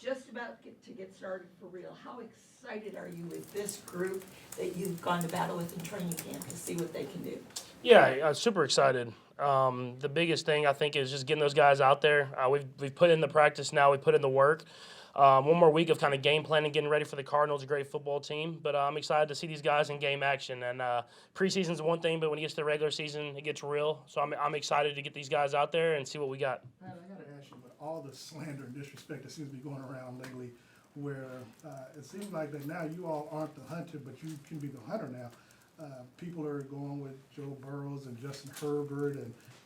just about to get started for real. How excited are you with this group that you've gone to battle with in training camp to see what they can do? Yeah, super excited. The biggest thing I think is just getting those guys out there. We've put in the practice now. We put in the work. One more week of kind of game planning, getting ready for the Cardinals, a great football team. But I'm excited to see these guys in game action. And preseason's one thing, but when it gets to the regular season, it gets real. So I'm excited to get these guys out there and see what we got. Pat, I got to ask you, with all the slander and disrespect that seems to be going around lately, where it seems like that now you all aren't the hunter, but you can be the hunter now. People are going with Joe Burrows and Justin Herbert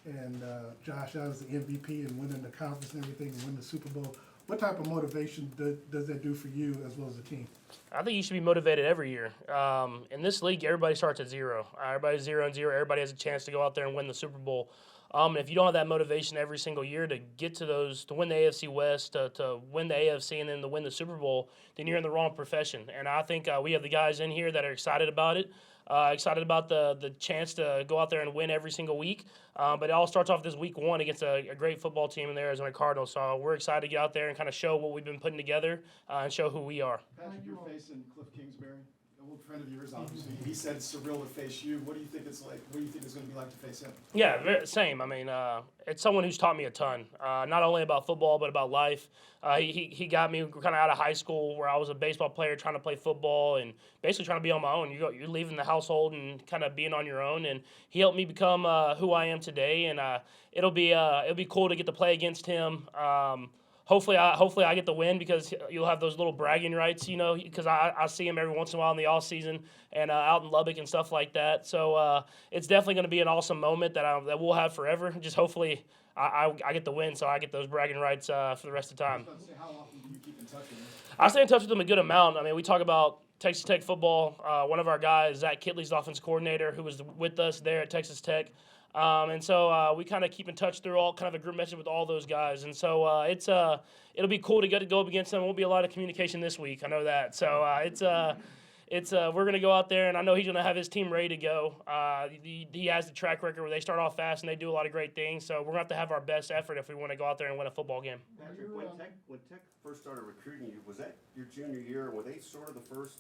and Josh Allen as the MVP and winning the conference and everything and winning the Super Bowl. What type of motivation does that do for you as well as the team? I think you should be motivated every year. In this league, everybody starts at zero. Everybody's 0-0. Everybody has a chance to go out there and win the Super Bowl. And if you don't have that motivation every single year to get to those, to win the AFC West, to win the AFC, and then to win the Super Bowl, then you're in the wrong profession. And I think we have the guys in here that are excited about it. Excited about the chance to go out there and win every single week. But it all starts off this week one against a great football team in the Arizona Cardinals. So we're excited to get out there and kind of show what we've been putting together and show who we are. Patrick, you're facing Cliff Kingsbury, an old friend of yours, obviously. He said it's surreal to face you. What do you think it's like? What do you think it's going to be like to face him? Yeah, same. I mean, it's someone who's taught me a ton, not only about football but about life. He got me kind of out of high school where I was a baseball player trying to play football and basically trying to be on my own. You're leaving the household and kind of being on your own, and he helped me become who I am today. And it'll be cool to get to play against him. Hopefully I get the win because you'll have those little bragging rights, you know, because I see him every once in a while in the off season and out in Lubbock and stuff like that. So it's definitely going to be an awesome moment that we'll have forever. Just hopefully I get the win, so I get those bragging rights for the rest of the time. How often do you keep in touch with him? I stay in touch with him a good amount. I mean, we talk about Texas Tech football. One of our guys, Zach Kitley's the offensive coordinator, who was with us there at Texas Tech. And so we kind of keep in touch through all kind of a group message with all those guys. And so it'll be cool to get to go up against them. There won't be a lot of communication this week. I know that. So we're going to go out there, and I know he's going to have his team ready to go. He has the track record where they start off fast and they do a lot of great things. So we're going to have our best effort if we want to go out there and win a football game. Patrick, when Tech first started recruiting you, was that your junior year? Were they sort of the first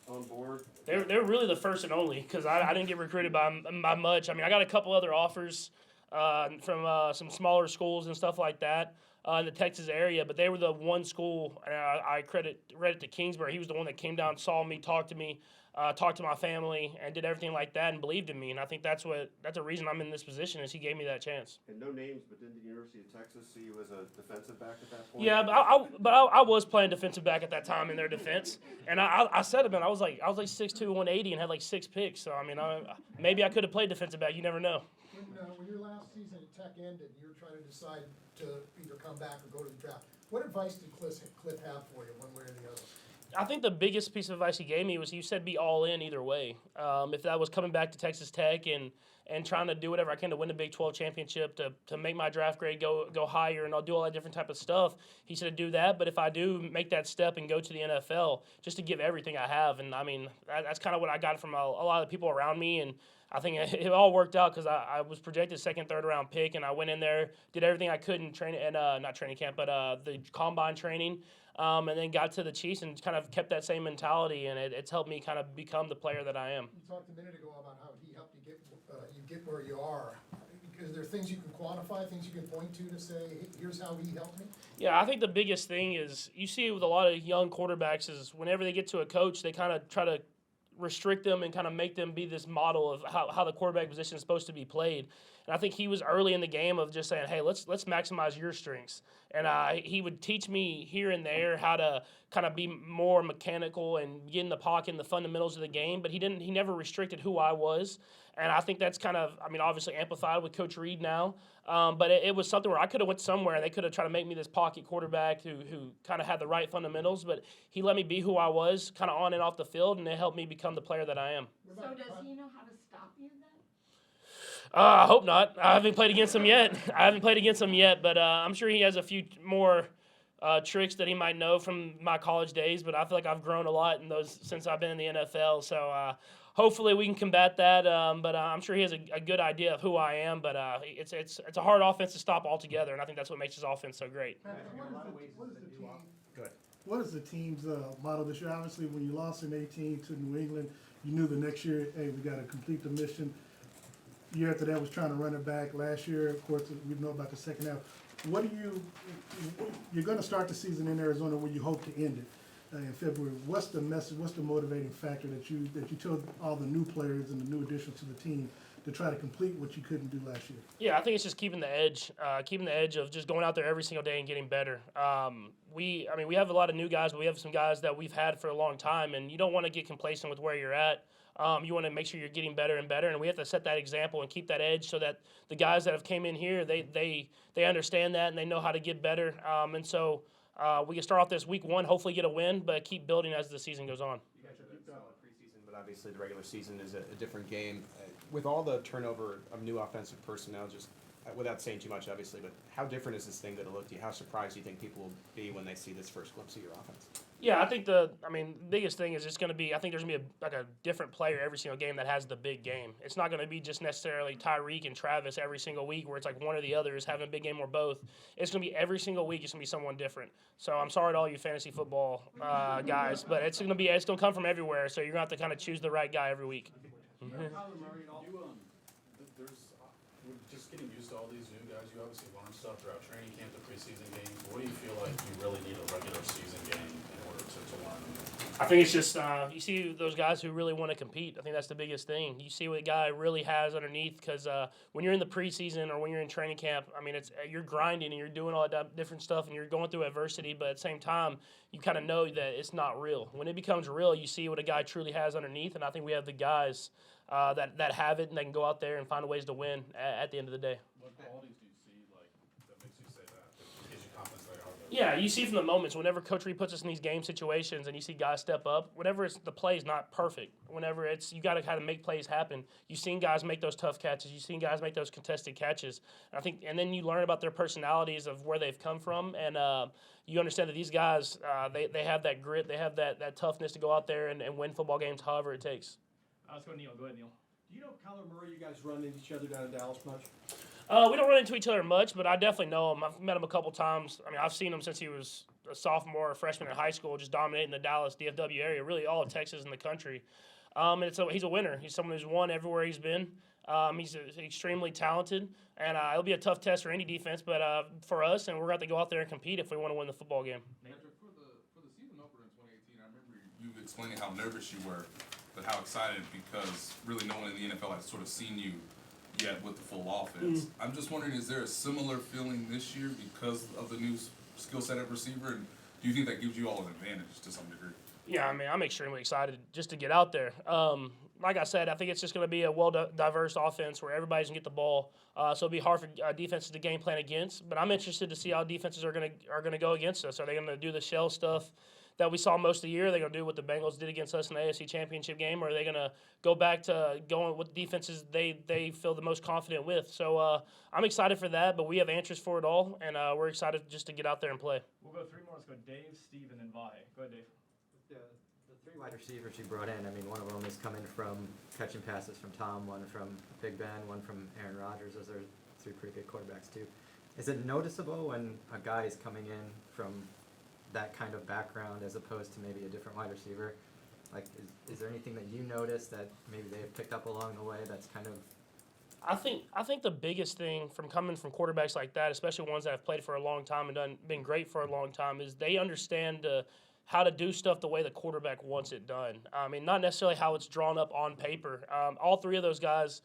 on board? They're really the first and only because I didn't get recruited by much. I mean, I got a couple other offers from some smaller schools and stuff like that in the Texas area, but they were the one school, and I credit to Kingsbury. He was the one that came down, saw me, talked to me, talked to my family, and did everything like that and believed in me. And I think that's a reason I'm in this position is he gave me that chance. And no names, but didn't the University of Texas see you as a defensive back at that point? Yeah, but I was playing defensive back at that time in their defense, and I said it, man. I was like 6'2", 180, and had like 6 picks. So I mean, maybe I could have played defensive back. You never know. When your last season at Tech ended, you were trying to decide to either come back or go to the draft. What advice did Cliff have for you, one way or the other? I think the biggest piece of advice he gave me was you said be all in either way. If that was coming back to Texas Tech and trying to do whatever I can to win the Big 12 championship, to make my draft grade go higher, and I'll do all that different type of stuff. He said to do that, but if I do make that step and go to the NFL, just to give everything I have. And I mean, that's kind of what I got from a lot of the people around me, and I think it all worked out because I was projected second, third round pick, and I went in there, did everything I could in not training camp, but the combine training, and then got to the Chiefs and kind of kept that same mentality, and it's helped me kind of become the player that I am. You talked a minute ago about how he helped you get where you are. Is there things you can quantify, things you can point to say, hey, here's how he helped me? Yeah, I think the biggest thing is you see with a lot of young quarterbacks is whenever they get to a coach, they kind of try to restrict them and kind of make them be this model of how the quarterback position is supposed to be played. And I think he was early in the game of just saying, hey, let's maximize your strengths. And he would teach me here and there how to kind of be more mechanical and get in the pocket and the fundamentals of the game. But he never restricted who I was. And I think that's kind of, I mean, obviously amplified with Coach Reed now. But it was something where I could have went somewhere and they could have tried to make me this pocket quarterback who kind of had the right fundamentals. But he let me be who I was kind of on and off the field, and it helped me become the player that I am. So does he know how to stop you then? I hope not. I haven't played against him yet. But I'm sure he has a few more tricks that he might know from my college days. But I feel like I've grown a lot in those since I've been in the NFL. So hopefully we can combat that. But I'm sure he has a good idea of who I am. But it's a hard offense to stop altogether, and I think that's what makes his offense so great. What is the team? Go ahead. what is the team's model this year? Obviously, when you lost in 18 to New England, you knew the next year, hey, we got to complete the mission. Year after that was trying to run it back. Last year, of course, we know about the second half. What do you're going to start the season in Arizona where you hope to end it in February. What's the message, what's the motivating factor that you told all the new players and the new additions to the team to try to complete what you couldn't do last year? Yeah, I think it's just keeping the edge of just going out there every single day and getting better. We have a lot of new guys, but we have some guys that we've had for a long time, and you don't want to get complacent with where you're at. You want to make sure you're getting better and better, and we have to set that example and keep that edge so that the guys that have came in here, they understand that and they know how to get better. And so we can start off this week one, hopefully get a win, but keep building as the season goes on. You guys had a solid preseason, but obviously the regular season is a different game. With all the turnover of new offensive personnel, just without saying too much, obviously, but how different is this thing going to look to you? How surprised do you think people will be when they see this first glimpse of your offense? Yeah, I think the biggest thing is it's going to be, I think there's going to be a different player every single game that has the big game. It's not going to be just necessarily Tyreek and Travis every single week where it's like one or the other is having a big game or both. It's going to be every single week it's going to be someone different. So I'm sorry to all you fantasy football guys, but it's going to come from everywhere, so you're going to have to kind of choose the right guy every week. Kyler Murray, there's we're just getting used to all these new guys. You obviously learn stuff throughout training camp, the preseason games. What do you feel like you really need a regular season game in order to learn? I think it's just you see those guys who really want to compete. I think that's the biggest thing. You see what a guy really has underneath because when you're in the preseason or when you're in training camp, you're grinding and you're doing all that different stuff and you're going through adversity, but at the same time, you kind of know that it's not real. When it becomes real, you see what a guy truly has underneath, and I think we have the guys that have it and they can go out there and find ways to win at the end of the day. What qualities do you see that makes you say that gives you confidence they are there? Yeah, you see from the moments, whenever Coach Reed puts us in these game situations and you see guys step up, whenever the play's not perfect, whenever you got to kind of make plays happen, you've seen guys make those tough catches, you've seen guys make those contested catches. And then you learn about their personalities of where they've come from, and you understand that these guys, they have that grit, they have that toughness to go out there and win football games however it takes. Let's go, Neil. Go ahead, Neil. Do you know Kyler Murray? You guys run into each other down in Dallas much? We don't run into each other much, but I definitely know him. I've met him a couple times. I've seen him since he was a sophomore or freshman in high school, just dominating the Dallas DFW area, really all of Texas and the country. And he's a winner. He's someone who's won everywhere he's been. He's extremely talented, and it'll be a tough test for any defense, but for us, and we're going to have to go out there and compete if we want to win the football game. Patrick, for the season opener in 2018, I remember you explaining how nervous you were, but how excited because really no one in the NFL has sort of seen you yet with the full offense. I'm just wondering, is there a similar feeling this year because of the new skill set at receiver, and do you think that gives you all an advantage to some degree? Yeah, I'm extremely excited just to get out there. Like I said, I think it's just going to be a diverse offense where everybody's going to get the ball. So it'll be hard for defenses to game plan against. But I'm interested to see how defenses are going to go against us. Are they going to do the shell stuff that we saw most of the year? Are they going to do what the Bengals did against us in the AFC Championship game? Or are they going to go back to going with defenses they feel the most confident with? So I'm excited for that, but we have answers for it all, and we're excited just to get out there and play. We'll go three more. Let's go Dave, Steve, and then Vi. Go ahead, Dave. The three wide receivers you brought in, one of them is coming from catching passes from Tom, one from Big Ben, one from Aaron Rodgers. Those are three pretty good quarterbacks too. Is it noticeable when a guy is coming in from that kind of background as opposed to maybe a different wide receiver? Like, is there anything that you notice that maybe they've picked up along the way that's kind of... I think the biggest thing from coming from quarterbacks like that, especially ones that have played for a long time and been great for a long time, is they understand how to do stuff the way the quarterback wants it done. Not necessarily how it's drawn up on paper. All three of those guys,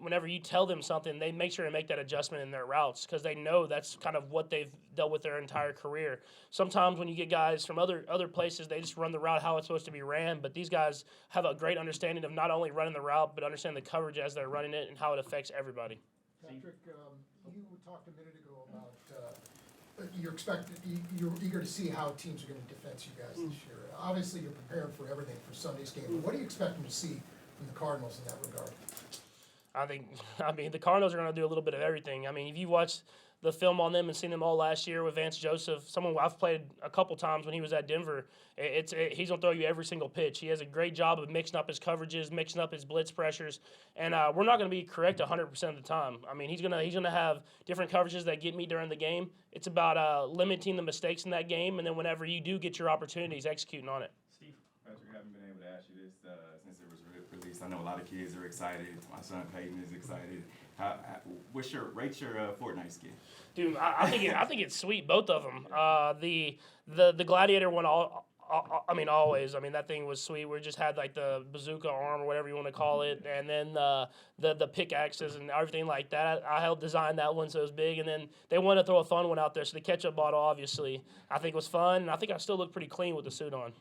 whenever you tell them something, they make sure to make that adjustment in their routes because they know that's kind of what they've dealt with their entire career. Sometimes when you get guys from other places, they just run the route how it's supposed to be ran, but these guys have a great understanding of not only running the route, but understand the coverage as they're running it and how it affects everybody. Patrick, you talked a minute ago about you're eager to see how teams are going to defense you guys this year. Obviously, you're preparing for everything for Sunday's game. But what are you expecting to see from the Cardinals in that regard? I think the Cardinals are going to do a little bit of everything. If you watch the film on them and seen them all last year with Vance Joseph, someone I've played a couple times when he was at Denver. He's going to throw you every single pitch. He has a great job of mixing up his coverages, mixing up his blitz pressures, and we're not going to be correct 100% of the time. I mean, he's gonna have different coverages that get me during the game. It's about limiting the mistakes in that game, and then whenever you do get your opportunities, executing on it. Steve. Patrick, I haven't been able to ask you this since it was released. I know a lot of kids are excited. My son Peyton is excited. Rate your Fortnite skin? Dude, I think it's sweet, both of them. The Gladiator one, always. I mean, that thing was sweet. We just had like the bazooka arm or whatever you want to call it, and then the pickaxes and everything like that. I helped design that one, so it was big. And then they wanted to throw a fun one out there, so the ketchup bottle, obviously, I think was fun, and I think I still look pretty clean with the suit on.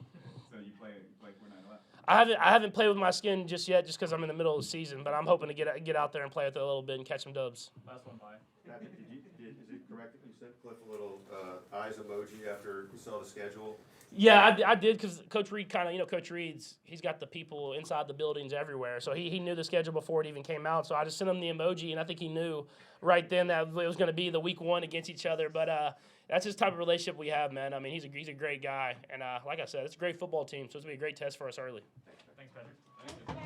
So you play Fortnite a lot? I haven't played with my skin just yet, just because I'm in the middle of the season. But I'm hoping to get out there and play with it a little bit and catch some dubs. Last one, bye. Patrick, is it correct that you sent Cliff a little eyes emoji after you saw the schedule? Yeah, I did, because Coach Reed Coach Reed's, he's got the people inside the buildings everywhere. So he knew the schedule before it even came out. So I just sent him the emoji, and I think he knew right then that it was going to be the week one against each other. But that's his type of relationship we have, man. I mean, he's a great guy. And like I said, it's a great football team, so it's going to be a great test for us early. Thanks, Patrick.